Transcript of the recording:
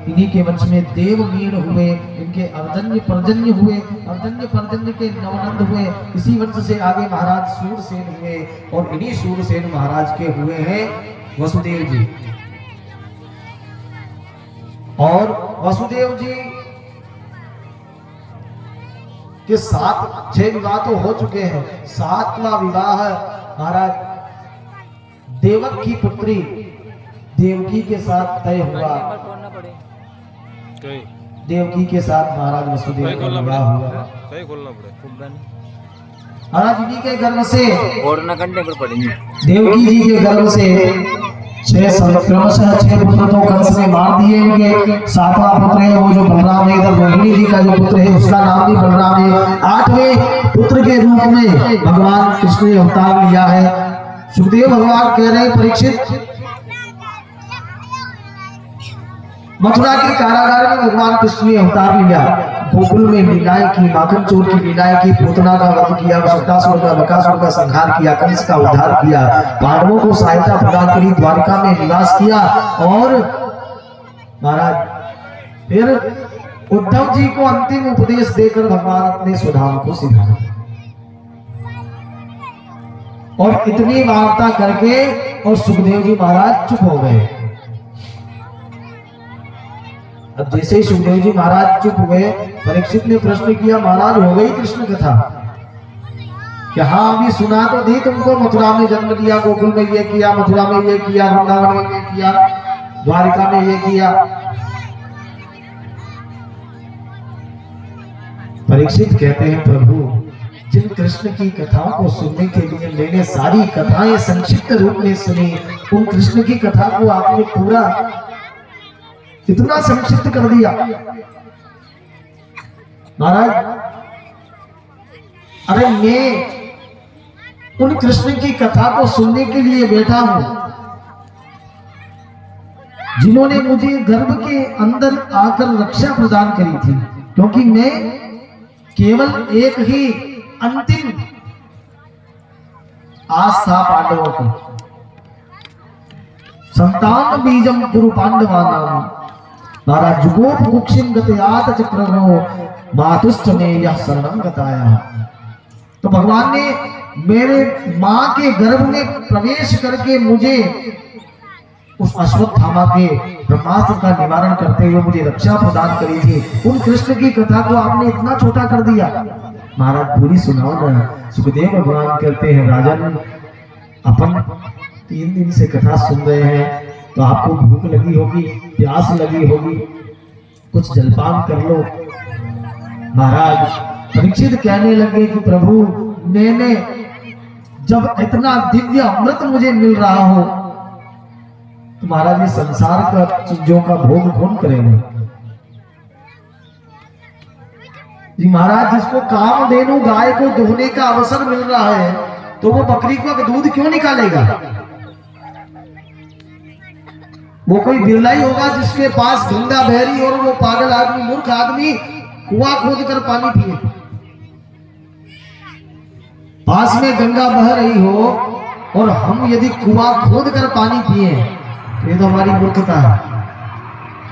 इन्हीं के वंश में देवमीण हुए, इनके अर्जन्य पर्जन्य हुए, अर्जन्य पर्जन्य के नवनंद हुए। इसी वंश से आगे महाराज सूरसेन हुए और इन्हीं सूरसेन महाराज के हुए हैं वसुदेव जी। और वसुदेव जी के 6 विवाह तो हो चुके हैं। 7वां विवाह महाराज देवक की पुत्री देवकी के साथ तय हुआ। देवकी के साथ महाराज वसुदेव का विवाह हुआ। महाराज जी के गर्भ से और न करने पर पड़ेंगे। देवकी जी के गर्भ से 6 पुत्र तो कंस ने मार दिए। इनके 7वां पुत्र है वो जो बलराम है, इधर रोहिणी जी का जो पुत्र है उसका नाम भी बलराम है। 8वें पुत्र के रूप में भगवान कृष्ण ने अवतार लिया है। सुखदेव भगवान कह रहे हैं परीक्षित, मथुरा के कारागार में भगवान कृष्ण ने अवतार लिया। गोकुल में लीलाएं की, माखन चोर की लीलाएं की, पूतना का वध किया, शक्तासुर का बकासुर का संहार किया, कंस का उद्धार किया, पांडवों को सहायता प्रदान करी, द्वारका में निवास किया। और महाराज फिर उद्धव जी को अंतिम उपदेश देकर भगवान अपने स्वधाम को सिखाया। और इतनी वार्ता करके और सुखदेव जी महाराज चुप हो गए। अब जैसे ही सुखदेव जी महाराज चुप हुए, परीक्षित ने प्रश्न किया, महाराज हो गई कृष्ण कथा? क्या हाँ अभी सुना तो दी तुमको, मथुरा में जन्म लिया, गोकुल में ये किया, मथुरा में ये किया, वृंदावन में ये किया, द्वारिका में ये किया। परीक्षित कहते हैं प्रभु जिन कृष्ण की कथाओं को सुनने के लिए मैंने सारी कथाएं संक्षिप्त रूप में सुनी, उन कृष्ण की कथा को आपने पूरा इतना संक्षिप्त कर दिया। महाराज अरे मैं उन कृष्ण की कथा को सुनने के लिए बैठा हूं जिन्होंने मुझे गर्भ के अंदर आकर रक्षा प्रदान करी थी, क्योंकि मैं केवल एक ही अंतिम आस था पांडवों की। संतान बीजम गुरु पांडवानाम महाराज जुगोप कुक्षिम गतयात चक्रनो मातुष्ट में यह शरणम गताया। तो भगवान ने मेरे मां के गर्भ में प्रवेश करके मुझे उस अश्वत्थामा के ब्रह्मास्त्र का निवारण करते हुए मुझे रक्षा प्रदान करी थी। उन कृष्ण की कथा को आपने इतना छोटा कर दिया। महाराज पूरी सुनाओ ना। सुखदेव भगवान कहते हैं राजन, अपन 3 दिन से कथा सुन रहे हैं तो आपको भूख लगी होगी, प्यास लगी होगी, कुछ जलपान कर लो। महाराज परीक्षित कहने लगे कि प्रभु मैंने जब इतना दिव्य अमृत मुझे मिल रहा हो तो महाराज ये संसार का चीजों का भोग कौन करेगा? जी महाराज जिसको कामधेनु गाय को दोहने का अवसर मिल रहा है तो वो बकरी का दूध क्यों निकालेगा? वो कोई बिरला ही होगा जिसके पास गंगा बह रही और वो पागल आदमी, मूर्ख आदमी कुआं खोद कर पानी पिए। पास में गंगा बह रही हो और हम यदि कुआं खोद कर पानी पिए, ये तो हमारी मूर्खता है।